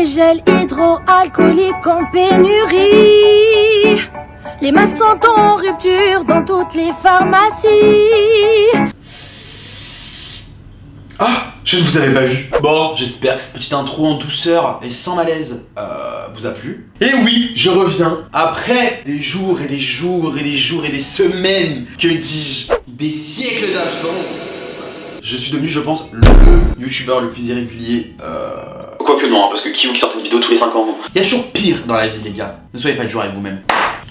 gels hydroalcooliques en pénurie. Les masques sont en rupture dans toutes les pharmacies. Ah, je ne vous avais pas vu. Bon, j'espère que cette petite intro en douceur et sans malaise vous a plu. Et oui, je reviens après des jours et des jours et des jours et des semaines, que dis-je, des siècles d'absence. Je suis devenu, je pense, le youtubeur le plus irrégulier. Quoique non, parce que qui sort une vidéo tous les 5 ans. Il y a toujours pire dans la vie, les gars. Ne soyez pas durs avec vous-même.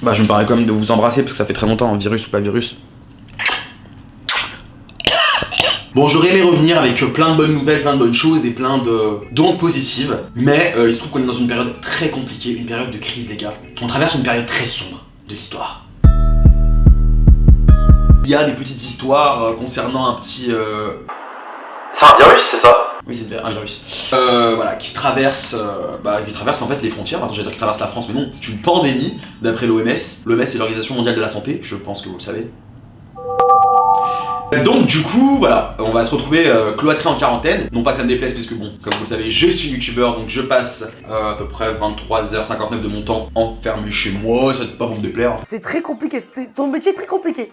Bah, je me permets quand même de vous embrasser parce que ça fait très longtemps, virus ou pas virus. Bon, j'aurais aimé revenir avec plein de bonnes nouvelles, plein de bonnes choses et plein d'ondes positives. Mais il se trouve qu'on est dans une période très compliquée, une période de crise, les gars. On traverse une période très sombre de l'histoire. Il y a des petites histoires concernant un petit... C'est un virus, c'est ça? Oui, c'est un virus. Voilà, qui traverse en fait les frontières. Pardon, j'allais dire qui traverse la France, mais non, c'est une pandémie d'après l'OMS. L'OMS, c'est l'Organisation mondiale de la santé, je pense que vous le savez. Donc du coup, voilà, on va se retrouver cloîtré en quarantaine. Non pas que ça me déplaise, puisque bon, comme vous le savez, je suis youtubeur, donc je passe à peu près 23h59 de mon temps enfermé chez moi, ça n'est pas pour me déplaire. C'est très compliqué, ton métier est très compliqué.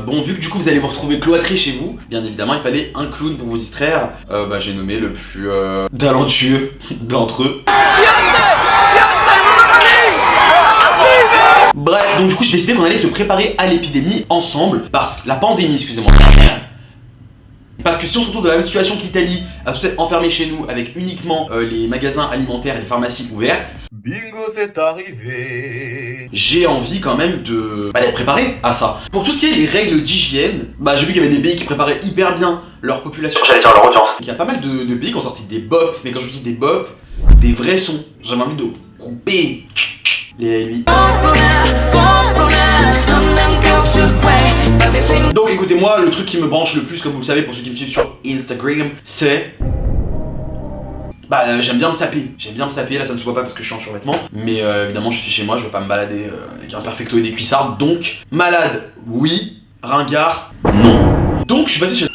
Bon, vu que du coup vous allez vous retrouver cloîtré chez vous, bien évidemment, il fallait un clown pour vous distraire. J'ai nommé le plus talentueux d'entre eux. Bref, donc du coup j'ai décidé qu'on allait se préparer à l'épidémie ensemble, la pandémie, excusez-moi. Parce que si on se retrouve dans la même situation que l'Italie, à tous être enfermés chez nous avec uniquement les magasins alimentaires et les pharmacies ouvertes, bingo, c'est arrivé. J'ai envie quand même d'être préparé à ça. Pour tout ce qui est les règles d'hygiène, j'ai vu qu'il y avait des pays qui préparaient hyper bien leur population. J'allais dire leur audience. Il y a pas mal de pays qui ont sorti des bops, mais quand je dis des bops, des vrais sons. J'avais envie de couper les lui. Donc écoutez-moi, le truc qui me branche le plus, comme vous le savez pour ceux qui me suivent sur Instagram, c'est... j'aime bien me saper. J'aime bien me saper, là ça ne se voit pas parce que je suis en survêtement. Mais évidemment je suis chez moi, je veux pas me balader avec un perfecto et des cuissards. Donc, malade, oui. Ringard, non. Donc je suis passé chez...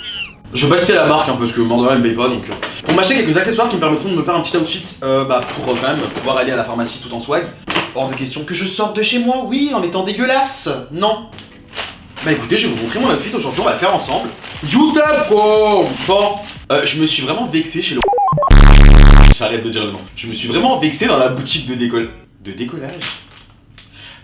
Je vais pas citer la marque parce que mort de rien, elle me paye pas, donc... Pour m'acheter quelques accessoires qui me permettront de me faire un petit outfit pour quand même pouvoir aller à la pharmacie tout en swag. Hors de question que je sorte de chez moi, oui, en étant dégueulasse. Non. Écoutez, je vais vous montrer mon outfit aujourd'hui, on va le faire ensemble. YouTube, quoi. Bon, je me suis vraiment vexé chez le... J'arrête de dire le nom. Je me suis vraiment vexé dans la boutique de décollage.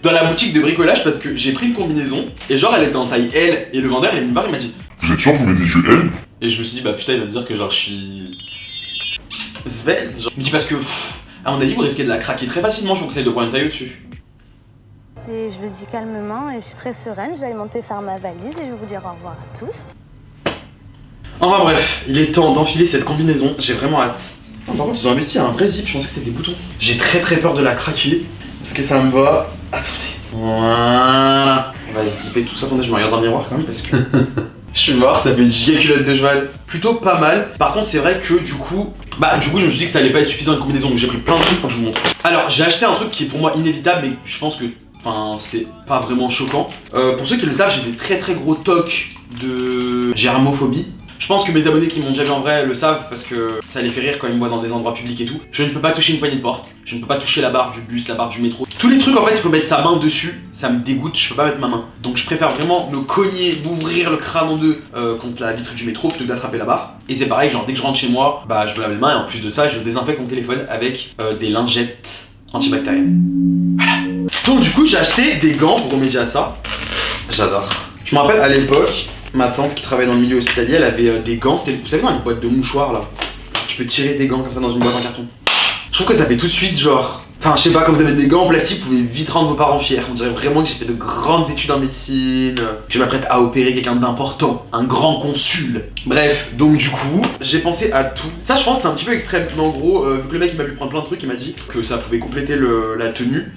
Dans la boutique de bricolage parce que j'ai pris une combinaison et genre elle était en taille L et le vendeur il est venu me voir, il m'a dit vous êtes sûr vous mettez du L? Et je me suis dit putain il va me dire que genre je suis... svelte genre. Il me dit parce que à mon avis vous risquez de la craquer très facilement, je vous conseille de prendre une taille au-dessus. Et je le dis calmement et je suis très sereine, je vais aller monter faire ma valise et je vais vous dire au revoir à tous. Enfin bref, il est temps d'enfiler cette combinaison, j'ai vraiment hâte. Par contre ils ont investi un vrai zip, je pensais que c'était des boutons. J'ai très peur de la craquer. Est-ce que ça me va? Attendez. Voilà. On va zipper tout ça. Attendez, je me regarde dans le miroir quand même parce que... je suis mort, ça fait une giga culotte de cheval. Plutôt pas mal. Par contre, c'est vrai que du coup, je me suis dit que ça allait pas être suffisant une combinaison. Donc j'ai pris plein de trucs, faut que je vous montre. Alors, j'ai acheté un truc qui est pour moi inévitable, mais je pense que... c'est pas vraiment choquant. Pour ceux qui le savent, j'ai des très gros tocs de germophobie. Je pense que mes abonnés qui m'ont déjà vu en vrai le savent parce que ça les fait rire quand ils me voient dans des endroits publics et tout. Je ne peux pas toucher une poignée de porte, je ne peux pas toucher la barre du bus, la barre du métro. Tous les trucs en fait il faut mettre sa main dessus, ça me dégoûte, je peux pas mettre ma main. Donc je préfère vraiment me cogner, m'ouvrir le crâne en deux contre la vitre du métro plutôt que d'attraper la barre. Et c'est pareil, genre dès que je rentre chez moi, je me lave les mains et en plus de ça je désinfecte mon téléphone avec des lingettes antibactériennes. Voilà. Donc du coup j'ai acheté des gants pour remédier à ça. J'adore. Je me rappelle à l'époque, ma tante qui travaillait dans le milieu hospitalier, elle avait des gants, c'était, vous savez dans les boîtes de mouchoirs là, tu peux tirer des gants comme ça dans une boîte en carton. Je trouve que ça fait tout de suite genre, je sais pas, quand vous avez des gants en plastique, vous pouvez vite rendre vos parents fiers. On dirait vraiment que j'ai fait de grandes études en médecine, que je m'apprête à opérer quelqu'un d'important, un grand consul. Bref, donc du coup, j'ai pensé à tout. Ça je pense c'est un petit peu extrême, mais en gros, vu que le mec il m'a vu prendre plein de trucs, il m'a dit que ça pouvait compléter la tenue.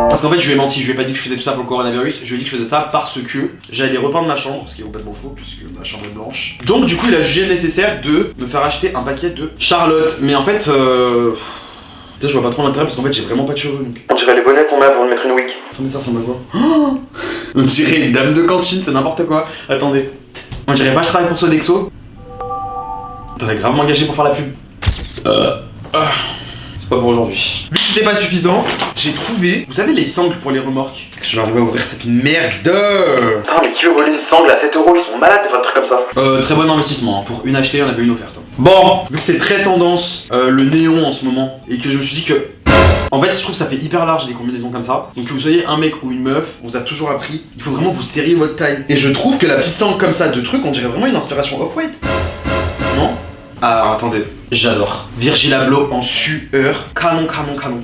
Parce qu'en fait je lui ai menti, je lui ai pas dit que je faisais tout ça pour le coronavirus, je lui ai dit que je faisais ça parce que j'allais repeindre ma chambre, ce qui est complètement faux puisque ma chambre est blanche. Donc du coup il a jugé nécessaire de me faire acheter un paquet de Charlotte. Mais en fait je vois pas trop l'intérêt parce qu'en fait j'ai vraiment pas de cheveux donc. On dirait les bonnets qu'on met avant de mettre une wig. Attendez, ça ressemble à quoi? On dirait une dame de cantine, c'est n'importe quoi. Attendez. On dirait pas que je travaille pour Sodexo. T'aurais gravement engagé pour faire la pub. C'est pas pour aujourd'hui. Vu que c'était pas suffisant, j'ai trouvé, vous savez les sangles pour les remorques. Je vais arriver à ouvrir cette merde. Putain mais qui veut voler une sangle à 7 €? Ils sont malades de faire un truc comme ça. Très bon investissement, pour une achetée, on avait une offerte. Bon, vu que c'est très tendance le néon en ce moment, et que je me suis dit que... En fait, je trouve que ça fait hyper large des combinaisons comme ça. Donc que vous soyez un mec ou une meuf, on vous a toujours appris, il faut vraiment vous serrer votre taille. Et je trouve que la petite sangle comme ça de truc, on dirait vraiment une inspiration Off-White. Non? Alors attendez, j'adore. Virgil Abloh en sueur. Canon.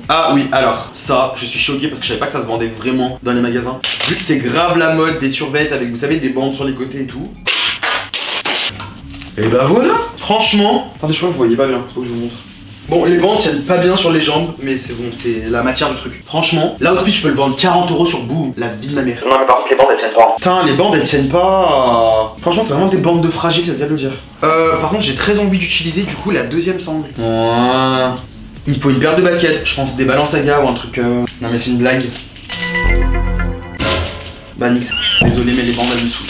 Ah oui, alors, ça, je suis choqué parce que je savais pas que ça se vendait vraiment dans les magasins. Vu que c'est grave la mode des survêtements avec, vous savez, des bandes sur les côtés et tout. Et bah voilà. Franchement, attendez, je crois que vous voyez pas bien, faut que je vous montre. Bon, les bandes tiennent pas bien sur les jambes, mais c'est bon, c'est la matière du truc. Franchement, l'outfit, je peux le vendre 40 € sur Boo, la vie de ma mère. Non mais par contre les bandes elles tiennent pas. Putain, les bandes elles tiennent pas. Franchement, c'est vraiment des bandes de fragile, c'est bien de le dire. Par contre, j'ai très envie d'utiliser du coup la deuxième sangle. Voilà. Il me faut une paire de baskets, je pense des Balenciaga ou un truc. Non, mais c'est une blague. Bah, nix. Désolé, mais les bandes elles me saoulent.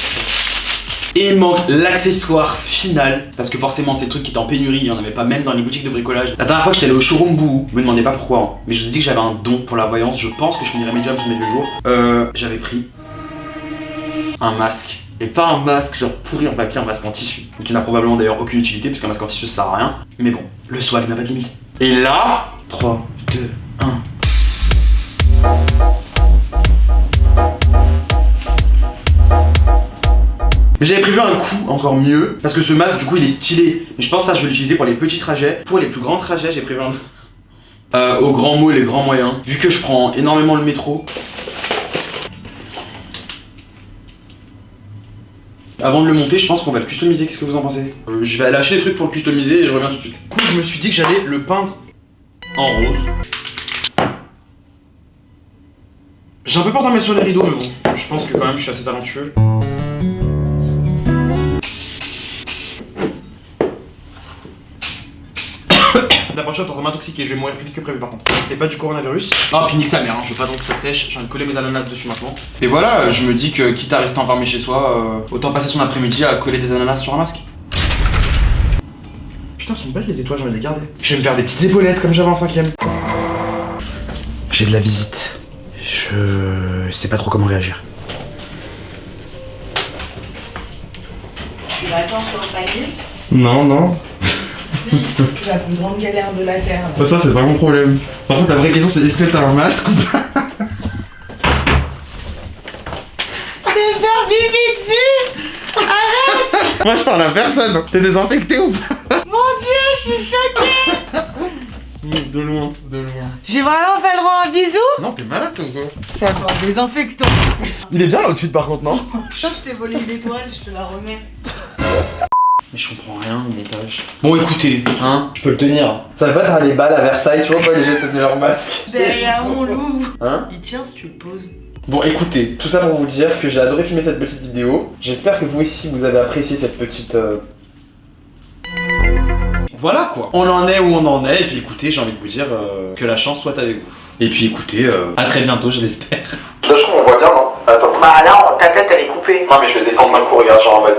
Et il manque l'accessoire final, parce que forcément ces trucs qui étaient en pénurie, il n'y en avait pas même dans les boutiques de bricolage. La dernière fois que j'étais allé au showroom Boo, vous me demandez pas pourquoi, hein, mais je vous ai dit que j'avais un don pour la voyance, je pense que je finirais mes jobs sur mes vieux jours. J'avais pris un masque, et pas un masque genre pourri en papier, un masque en tissu, qui n'a probablement d'ailleurs aucune utilité, puisqu'un masque en tissu ça sert à rien, mais bon, le swag n'a pas de limite. Et là, 3, 2, 1... Mais j'avais prévu un coup encore mieux, parce que ce masque du coup il est stylé. Mais je pense que ça je vais l'utiliser pour les petits trajets. Pour les plus grands trajets, j'ai prévu un... aux grands mots et les grands moyens. Vu que je prends énormément le métro. Avant de le monter, je pense qu'on va le customiser, qu'est-ce que vous en pensez? Je vais aller acheter des trucs pour le customiser et je reviens tout de suite. Du coup je me suis dit que j'allais le peindre en rose. J'ai un peu peur d'en mettre sur les rideaux mais bon, je pense que quand même je suis assez talentueux. La peinture est en train m'intoxiquer, je vais mourir plus vite que prévu par contre. Et pas du coronavirus. Ah, puis nique sa mère, hein. Je veux pas donc que ça sèche, j'ai envie de coller mes ananas dessus maintenant. Et voilà, je me dis que quitte à rester enfermé chez soi, autant passer son après-midi à coller des ananas sur un masque. Putain, elles sont belles les étoiles, j'ai envie de les garder. Je vais me faire des petites épaulettes comme j'avais en 5ème. J'ai de la visite. Je sais pas trop comment réagir. Tu l'attends sur le panier? Non. La plus grande galère de la terre. Bah ça c'est pas mon problème. Par contre la vraie question c'est est-ce que t'as un masque ou pas? T'es faire pipi dessus! Arrête! Moi je parle à personne. T'es désinfecté ou pas? Mon dieu, je suis choquée! De loin. J'ai vraiment fait le droit un bisou? Non t'es malade ou quoi? Ça sent désinfectant. Il est bien l'outfit par contre non? Je t'ai volé une étoile, je te la remets. Mais je comprends rien au montage. Bon écoutez, hein, je peux le tenir. Ça va pas t'as les balles à Versailles, tu vois pas les gens tenaient leur masque. Derrière mon loup. Hein? Il tient si tu le poses. Bon écoutez, tout ça pour vous dire que j'ai adoré filmer cette petite vidéo. J'espère que vous aussi vous avez apprécié cette petite... Voilà quoi. On en est où on en est et puis écoutez, j'ai envie de vous dire que la chance soit avec vous. Et puis écoutez, à très bientôt je l'espère. Là je trouve on voit bien non? Attends. Bah là, ta tête elle est coupée. Non mais je vais descendre d'un coup, regarde genre en mode.